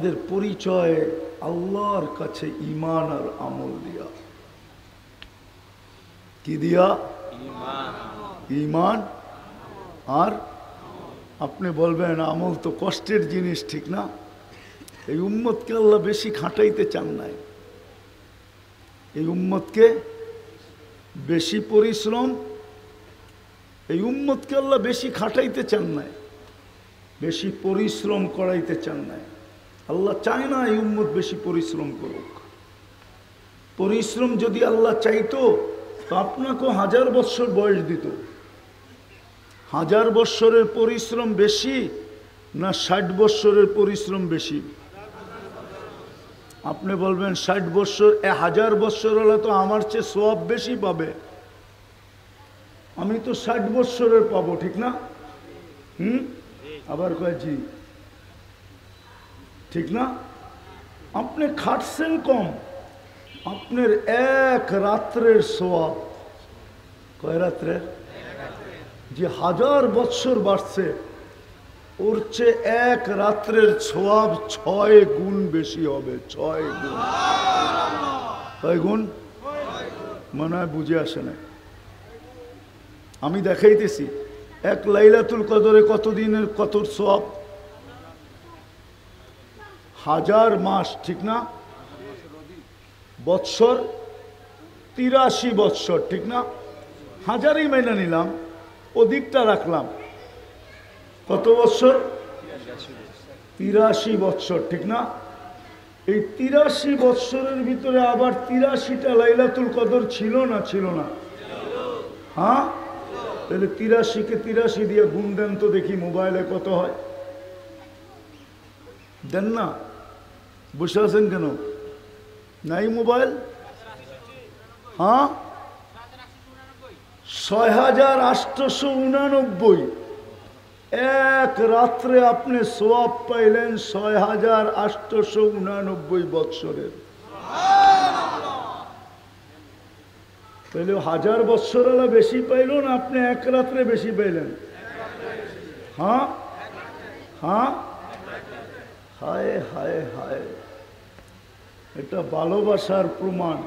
আমাদের পরিচয় আল্লাহর কাছে ঈমান আর আমল দিয়া। কি দিয়া? ঈমান আর আপনি বলবেন আমল তো কষ্টের জিনিস, ঠিক না? এই উম্মতকে আল্লাহ বেশি খাটাইতে চান নাই। এই উম্মতকে বেশি পরিশ্রম, এই উম্মতকে আল্লাহ বেশি খাটাইতে চান নাই, বেশি পরিশ্রম করাইতে চান নাই। আল্লাহ চায় না এই উম্মত বেশি পরিশ্রম করুক। পরিশ্রম যদি আল্লাহ চাইতো তো আপনাকেও 1000 বৎসর বয়স দিত। 1000 বৎসরের পরিশ্রম বেশি না 60 বৎসরের পরিশ্রম বেশি? আপনি বলবেন 60 বৎসর, 1000 বৎসর হলে তো আমার চেয়ে সওয়াব বেশি পাবে, আমি তো 60 বৎসরের পাবো, ঠিক না? আবার কয় জি, ঠিক না? আপনি খাটছেন কম, আপনার এক রাত্রের সওয়াব, কয় রাত্রের? যে 1000 বৎসর বাড়ছে ওর চেয়ে এক রাত্রের সওয়াব 6 গুণ বেশি হবে। 6 গুণ। কয় গুণ? মনে হয় বুঝে আসে না। আমি দেখাইতেছি, এক লাইলাতুল কদরে কত দিনের কত সওয়াব? 1000 মাস, ঠিক না? বৎসর 83 বৎসর, ঠিক না? 1000ই মেনে নিলাম, অধিকটা রাখলাম। কত বৎসর? 83 বৎসর, ঠিক না? এই 83 বৎসরের ভিতরে আবার 83টা লাইলাতুল কদর ছিল না ছিল না? হ্যাঁ, তাহলে 83কে 83 দিয়ে গুণ দেন তো দেখি মোবাইলে কত হয়। দেন না, বসে আছেন কেন? নাই মোবাইল? হ্যাঁ, 6889। এক রাত্রে আপনি সওয়াব পাইলেন 6889 বৎসরের। তাহলে 1000 বৎসর হলে বেশি পাইল না আপনি এক রাত্রে বেশি পাইলেন? হ্যাঁ হ্যাঁ, হায় হায় হায়, এটা ভালোবাসার প্রমাণ।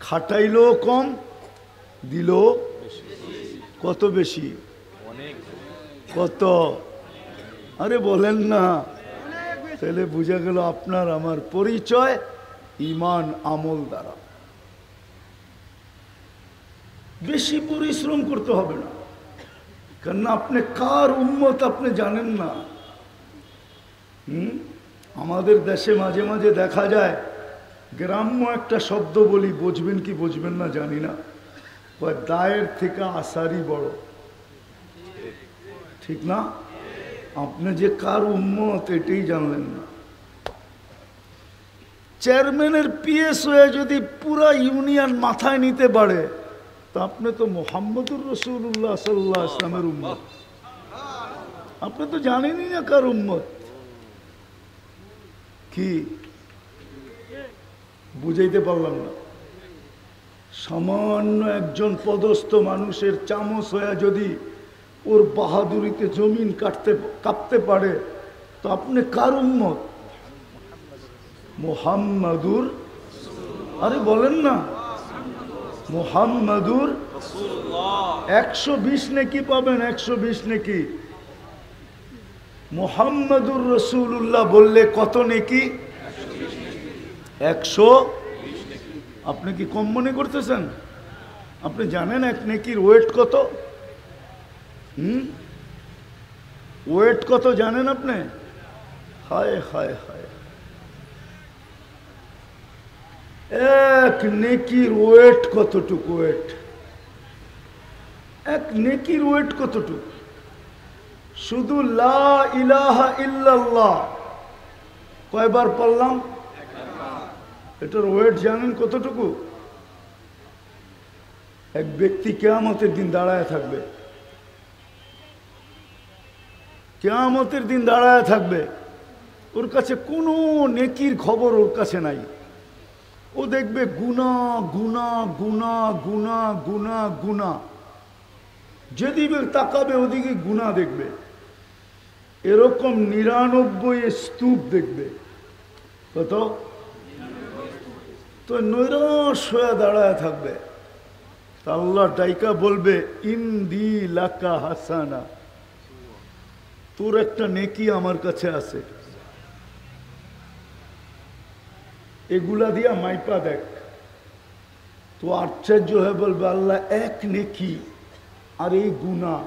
খাটাইলো কম, দিল কত বেশি? কত? আরে বলেন না। তাহলে বুঝা গেল আপনার আমার পরিচয় ঈমান আমল দ্বারা। বেশি পরিশ্রম করতে হবে না, কেননা আপনি কার উম্মত আপনি জানেন না। আমাদের দেশে মাঝে মাঝে দেখা যায়, গ্রাম্য একটা শব্দ বলি, বুঝবেন কি বুঝবেন না জানি না, দায়ের থেকে আসারি বড়, ঠিক না? আপনি যে কার উম্মত এটাই জানলেন না। চেয়ারম্যানের পিএস হয়ে যদি পুরা ইউনিয়ন মাথায় নিতে পারে তো আপনি তো মুহাম্মদুর রাসূলুল্লাহ সাল্লাল্লাহু আলাইহি ওয়াসাল্লামের উম্মত। আপনি তো জানেনই না কার উম্মত। কি বুঝাইতে পারলাম না? সামান্য একজন পদস্থ মানুষের চামচ হয়ে যদি ওর বাহাদুরিতে জমিন কাঁপতে পারে তো আপনি কার উম্মত? মুহাম্মাদুর, আরে বলেন না, মুহাম্মাদুর 120 নেকি পাবেন, 120 নেকি। মুহাম্মাদুর রাসূলুল্লাহ বললে কত নেকি? 100। আপনি কি কম মনে করতেছেন? আপনি জানেন এক নেকির ওয়েট কত? ওয়েট কত জানেন আপনি? হায় হায় হায়, এক নেকির ওয়েট কতটুকু? ওয়েট, এক নেকির ওয়েট কতটুকু? শুধু লা ইলাহা ইল্লাল্লাহ কয়বার পড়লাম? এটার ওয়েট জানেন কতটুকু? এক ব্যক্তি কিয়ামতের দিন দাঁড়ায় থাকবে, কিয়ামতের দিন দাঁড়ায় থাকবে, ওর কাছে কোনো নেকির খবর ওর কাছে নাই। ও দেখবে গুনাহ গুনাহ গুনাহ গুনাহ গুনাহ গুনাহ, যেদিকে তাকাবে ওদিকে গুনাহ দেখবে। এরকম 99 স্তূপ দেখবে। কত? তো নৈরাশ হয়ে দাঁড়ায় থাকবে। তা আল্লাহ ডাইকা বলবে ইন্দি লাকা হাসানা, তোর একটা নেকি আমার কাছে আছে, এগুলা দিয়া মাইপা দেখ। তো আশ্চর্য হয়ে বলবে আল্লাহ এক নেকি আর এই গুনাহ,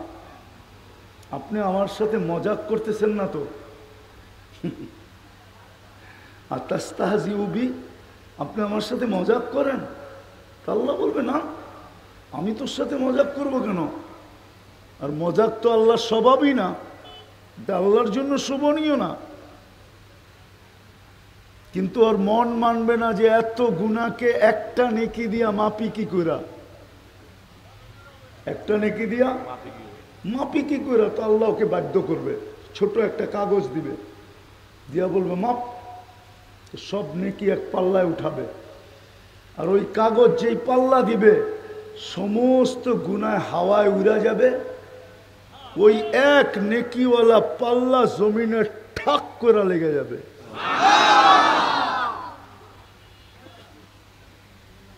আপনি আমার সাথে মজাক করতেছেন না তো? আতাস্তাহজিউবি, আপনি আমার সাথে মজাক করেন? আল্লাহ বলবে না, আমি তোর সাথে মজাক করব কেন? আর মজাক তো আল্লাহর স্বভাবই না, এটা আল্লাহর জন্য শোভনীয় না। কিন্তু ওর মন মানবে না যে এত গুনাহকে একটা নেকি দিয়া মাপি কি কইরা, একটা নেকি দিয়া মাপি কি কইরা। তো আল্লাহ ওকে বাধ্য করবে, ছোট একটা কাগজ দিবে, দিয়া বলবে মাপ। সব নেকি এক পাল্লায় উঠাবে, আর ওই কাগজ যেই পাল্লা দিবে সমস্ত গুনাহ হাওয়ায় উড়া যাবে। ওই এক নেকিওয়ালা পাল্লা জমিনে ঠাক করে লেগে যাবে।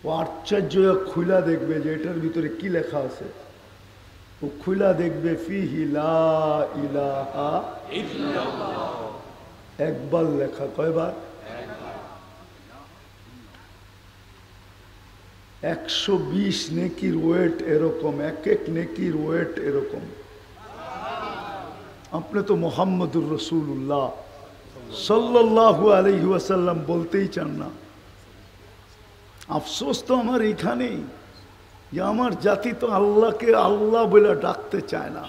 ও আশ্চর্য খুলা দেখবে যে এটার ভিতরে কি লেখা আছে। ও খুলা দেখবে ফিহি লা ইলাহা ইল্লাল্লাহ, একবার লেখা। কয়বার? 120 নেকির ওয়েট এরকম, এক এক নেকির ওয়েট এরকম। আপনি তো মুহাম্মদুর রাসূলুল্লাহ সাল্লাল্লাহু আলাইহি ওয়াসাল্লাম বলতেই চান না। আফসোস তো আমার এইখানেই যে আমার জাতি তো আল্লাহকে আল্লাহ বলে ডাকতে চায় না।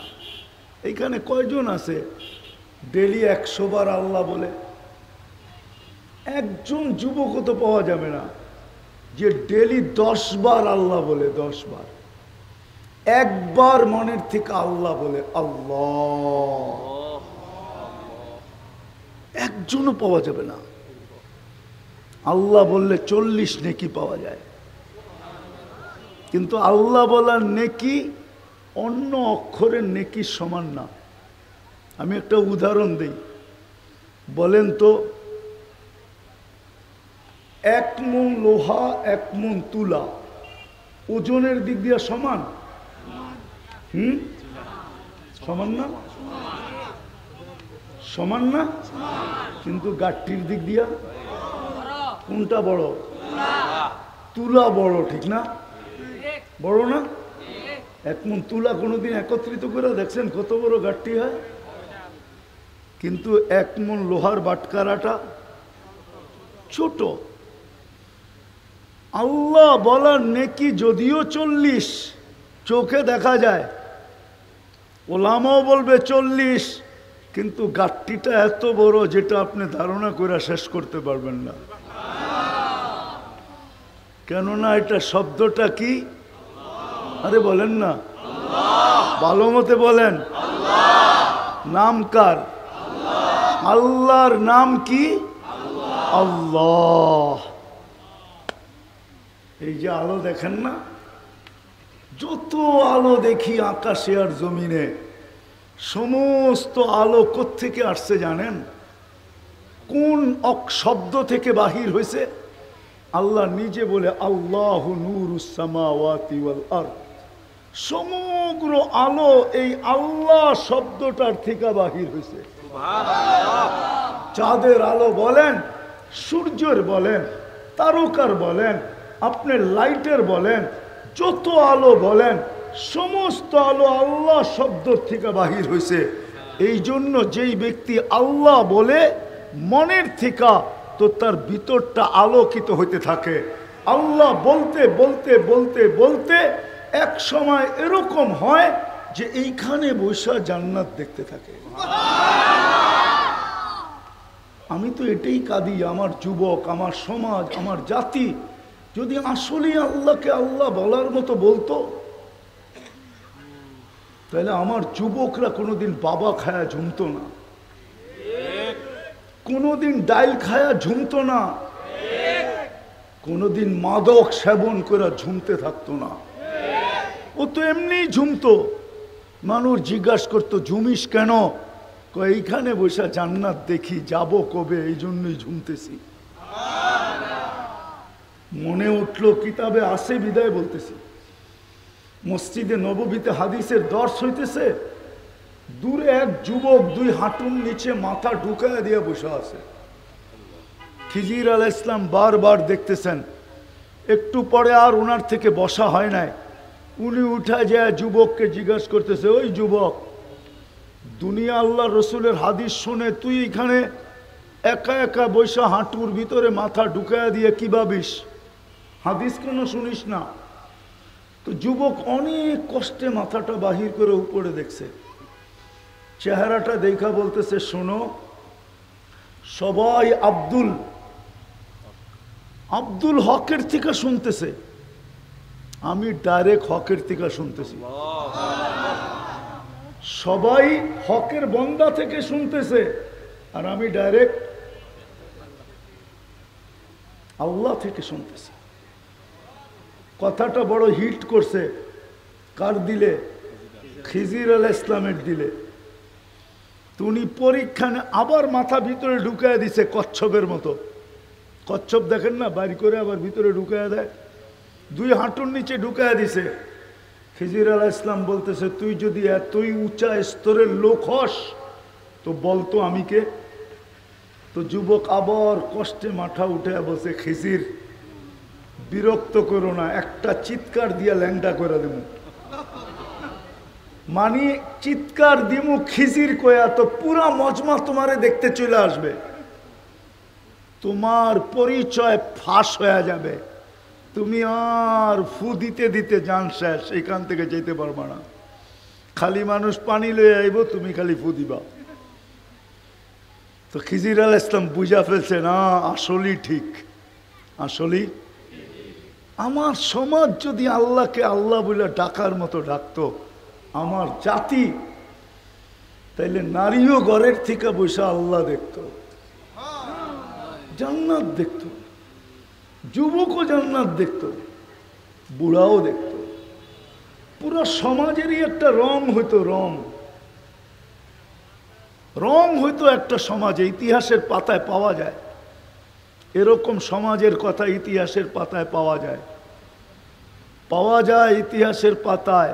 এইখানে কয়জন আছে ডেলি 100 বার আল্লাহ বলে? একজন যুবকও তো পাওয়া যাবে না যে ডেলি 10 বার আল্লাহ বলে। 10 বার, একবার মনের থেকে আল্লাহ বলে আল্লাহ, একজনও পাওয়া যাবে না। আল্লাহ বললে 40 নেকি পাওয়া যায়, কিন্তু আল্লাহ বলার নেকি অন্য অক্ষরের নেকির সমান না। আমি একটা উদাহরণ দিই, বলেন তো 1 মণ লোহা 1 মণ তুলা ওজনের দিক দিয়ে সমান? সমান না? সমান না? কিন্তু গাঠটির দিক দিয়া কোনটা বড়? তুলা বড়, ঠিক না? বড় না? 1 মণ তুলা কোনোদিন একত্রিত করে দেখছেন কত বড় গাঠটি হয়? কিন্তু 1 মণ লোহার বাটকারাটা ছোট। আল্লাহ বলার নেকি যদিও 40 চোখে দেখা যায়, ওলামাও বলবে 40, কিন্তু গাঠটিটা এত বড় যেটা আপনি ধারণা করে শেষ করতে পারবেন না। কেননা এটা শব্দটা কি? আরে বলেন না, ভালো মতে বলেন। নাম কার? আল্লাহর নাম কি? আল্লাহ। এই যে আলো দেখেন না, যত আলো দেখি আকাশে আর জমিনে, সমস্ত আলো কোত্থেকে আসছে জানেন? কোন শব্দ থেকে বাহির হয়েছে? আল্লাহ নিজে বলে আল্লাহু নূরুস সামাওয়াতি ওয়াল আরদ। সমগ্র আলো এই আল্লাহ শব্দটার থেকে বাহির হয়েছে। চাঁদের আলো বলেন, সূর্যের বলেন, তারকার বলেন, আপনার লাইটের বলেন, যত আলো বলেন, সমস্ত আলো আল্লাহ শব্দ থেকে বাহির হয়েছে। এই জন্য যেই ব্যক্তি আল্লাহ বলে মনের থেকে, তো তার ভিতরটা আলোকিত হইতে থাকে। আল্লাহ বলতে বলতে বলতে বলতে এক সময় এরকম হয় যে এইখানে বৈশা জান্নাত দেখতে থাকে। আমি তো এটাই কাঁদি, আমার যুবক, আমার সমাজ, আমার জাতি যদি আসলেই আল্লাহকে আল্লাহ বলার মতো বলতো, তাহলে আমার যুবকরা কোনোদিন বাবা খায়া ঝুমতো না, কোনোদিন ডাইল খায়া ঝুমতো না, কোনোদিন মাদক সেবন করে ঝুমতে থাকতো না। ও তো এমনি ঝুমতো। মানুষ জিজ্ঞাসা করতো ঝুমিস কেন? এইখানে বসে জান্নাত দেখি, যাব কবে, এই জন্যই ঝুমতেছি। মনে উঠলো কিতাবে আসে বিদায় বলতেছি। মসজিদে নববীতে হাদিসের দর্শ হইতেছে, দূরে এক যুবক 2 হাঁটুর নিচে মাথা ঢুকায় দিয়ে বসে আছে। খিজির আলাইহিস সালাম বারবার দেখতেছেন। একটু পরে আর ওনার থেকে বসা হয় নাই। উনি উঠা যায় যুবককে জিজ্ঞাসা করতেছে, ওই যুবক, দুনিয়া আল্লাহ রসুলের হাদিস শুনে তুই এখানে একা একা বৈশা হাঁটুর ভিতরে মাথা ঢুকায় দিয়ে কি ভাবিস? হাদিস কেন শুনিস না? তো যুবক অনেক কষ্টে মাথাটা বাহির করে উপরে দেখছে। চেহারাটা দেখা বলতেছে, শোনো, সবাই আব্দুল হকের থেকে শুনতেছে, আমি ডাইরেক্ট হকের থেকে শুনতেছি। সবাই হকের বন্দা থেকে শুনতেছে, আর আমি ডাইরেক্ট আল্লাহ থেকে শুনতেছি। কথাটা বড় হিট করছে। কার দিলে? খিজির আলাইহিস সালামের দিলে। উনি পরীক্ষা আবার মাথা ভিতরে ঢুকায় দিছে কচ্ছপের মতো। কচ্ছপ দেখেন না, বাইর করে আবার ভিতরে ঢুকায় দেয়। 2 হাঁটুর নিচে ঢুকায় দিছে। খিজির আলাইহিস সালাম বলতেছে, তুই যদি এতই উঁচা স্তরের লোক হস তো বলতো আমি কে? তো যুবক আবার কষ্টে মাথা উঠে বলছে, খিজির, বিরক্ত করো না, একটা চিৎকার দিয়া ল্যাংডা করে দেব। মানে চিৎকার দিমু খিজির কয়া তো পুরা মজমা তোমারে দেখতে চলে আসবে, তোমার পরিচয় ফাঁস হয়ে যাবে, তুমি আর ফু দিতে দিতে জান শেষ, এখান থেকে যেতে পারবা না। খালি মানুষ পানি লয়ে আইব, তুমি খালি ফু দিবা। তো খিজির আলাইহিস সালাম বুঝা ফেলছে, না আসলেই ঠিক, আসলেই আমার সমাজ যদি আল্লাহকে আল্লাহ বলে ডাকার মতো ডাকতো, আমার জাতি, তাইলে নারীও ঘরের থেকে বসে আল্লাহ দেখতো, জান্নাত দেখতো, যুবকও জান্নাত দেখতো, বুড়াও দেখতো। পুরো সমাজেরই একটা রং হইতো, রং হইতো একটা সমাজে। ইতিহাসের পাতায় পাওয়া যায় এরকম সমাজের কথা, ইতিহাসের পাতায় পাওয়া যায় ইতিহাসের পাতায়,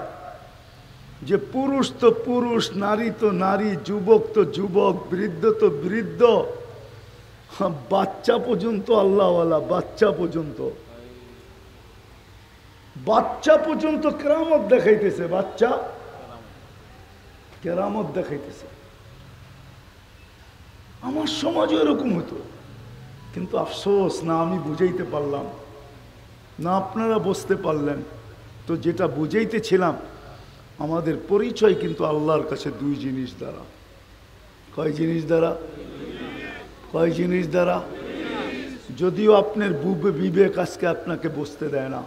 যে পুরুষ তো পুরুষ, নারী তো নারী, যুবক তো যুবক, বৃদ্ধ তো বৃদ্ধ, বাচ্চা পর্যন্ত আল্লাহওয়ালা, বাচ্চা পর্যন্ত কেরামত দেখাইতেছে, বাচ্চা কেরামত দেখাইতেছে। আমার সমাজও এরকম হতো, কিন্তু আফসোস, না আমি বুঝাইতে পারলাম না, আপনারা বুঝতে পারলেন। তো যেটা বুঝাইতেছিলাম, আমাদের পরিচয় কিন্তু আল্লাহর কাছে 2 জিনিস দ্বারা। কয় জিনিস দ্বারা? যদিও আপনার বিবেক আজকে আপনাকে বুঝতে দেয় না।